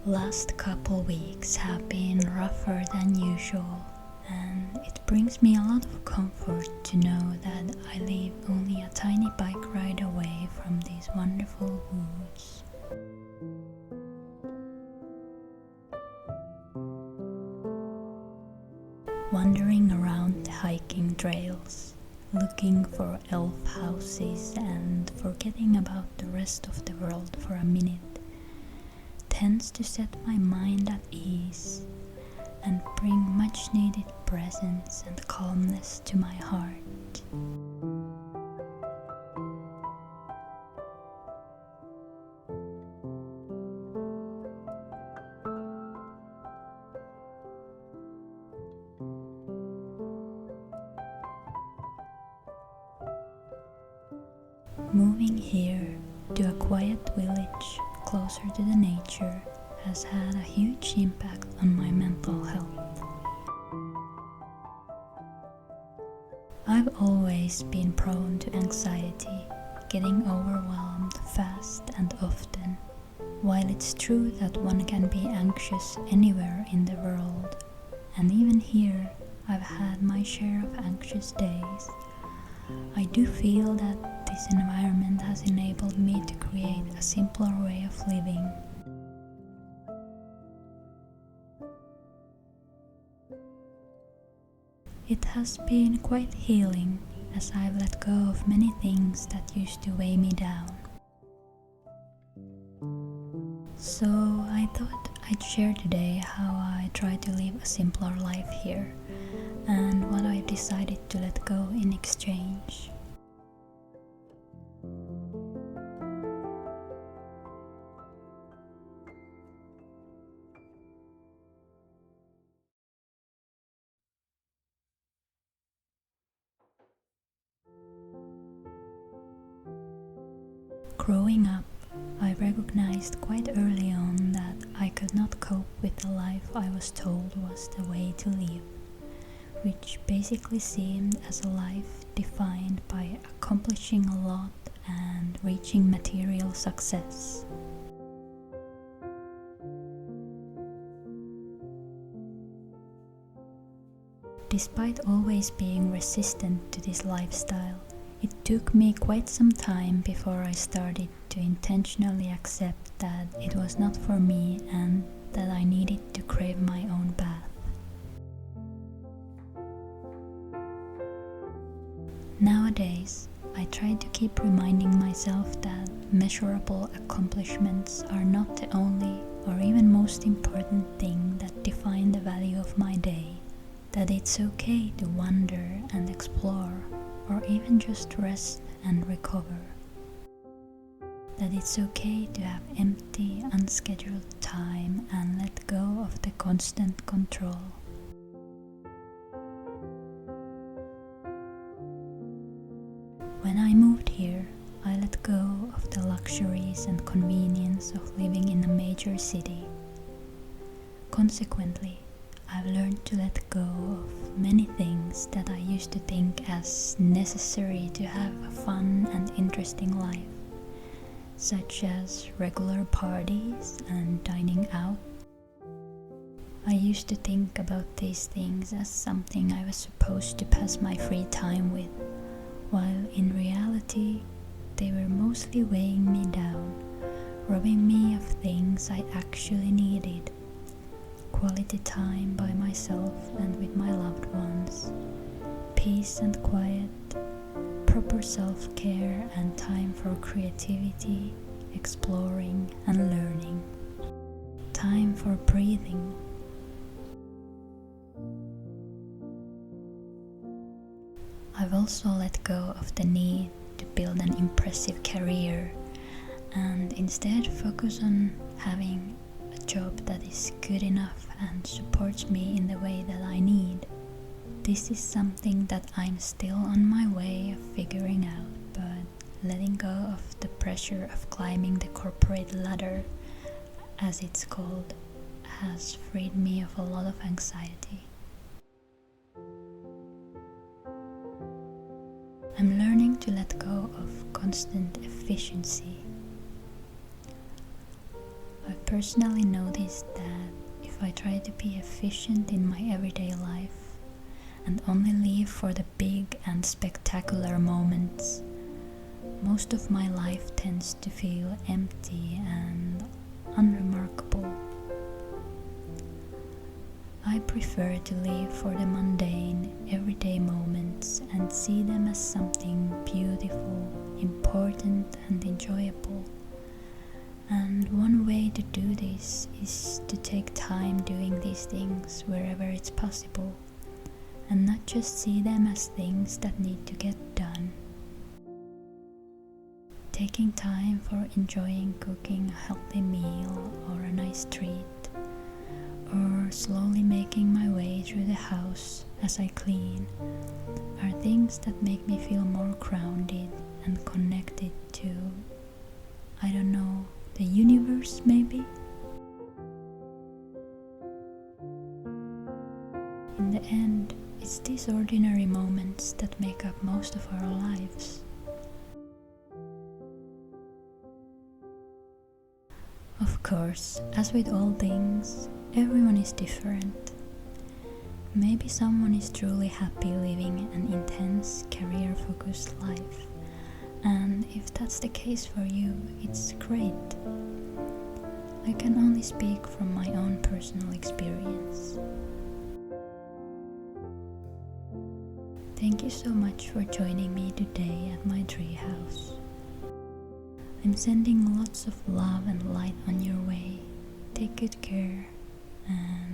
Last couple weeks have been rougher than usual, and it brings me a lot of comfort to know that I live only a tiny bike ride away from these wonderful woods. Wandering around the hiking trails, looking for elf houses and forgetting about the rest of the world for a minute tends to set my mind at ease and bring much needed presence and calmness to my heart. Moving here to a quiet village closer to the nature has had a huge impact on my mental health. I've always been prone to anxiety, getting overwhelmed fast and often. While it's true that one can be anxious anywhere in the world, and even here I've had my share of anxious days, I do feel that this environment has enabled me to create a simpler way of living. It has been quite healing as I've let go of many things that used to weigh me down. So I thought I'd share today how I try to live a simpler life here and what I've decided to let go in exchange. Growing up, I recognized quite early on that I could not cope with the life I was told was the way to live, which basically seemed as a life defined by accomplishing a lot and reaching material success. Despite always being resistant to this lifestyle, it took me quite some time before I started to intentionally accept that it was not for me and that I needed to crave my own path. Nowadays, I try to keep reminding myself that measurable accomplishments are not the only or even most important thing that define the value of my day, that it's okay to wander and explore or even just rest and recover. That it's okay to have empty, unscheduled time and let go of the constant control. When I moved here, I let go of the luxuries and convenience of living in a major city. Consequently, I've learned to let go of many things that I used to think as necessary to have a fun and interesting life, such as regular parties and dining out. I used to think about these things as something I was supposed to pass my free time with, while in reality they were mostly weighing me down, robbing me of things I actually needed. Quality time by myself and with my loved ones, peace and quiet, proper self-care and time for creativity, exploring and learning, time for breathing. I've also let go of the need to build an impressive career and instead focus on having a job that is good enough and supports me in the way that I need. This is something that I'm still on my way of figuring out, but letting go of the pressure of climbing the corporate ladder, as it's called, has freed me of a lot of anxiety. I'm learning to let go of constant efficiency. I've personally noticed that if I try to be efficient in my everyday life and only live for the big and spectacular moments, most of my life tends to feel empty and unremarkable. I prefer to live for the mundane, everyday moments and see them as something beautiful, important, and enjoyable. And one way to do this is to take time doing these things wherever it's possible, and not just see them as things that need to get done. Taking time for enjoying cooking a healthy meal or a nice treat, or slowly making my way through the house as I clean, are things that make me feel more grounded and connected to, I don't know, the universe maybe? In the end, it's these ordinary moments that make up most of our lives. Of course, as with all things, everyone is different. Maybe someone is truly happy living an intense, career-focused life, and if that's the case for you, it's great. I can only speak from my own personal experience. Thank you so much for joining me today at my treehouse. I'm sending lots of love and light on your way. Take good care and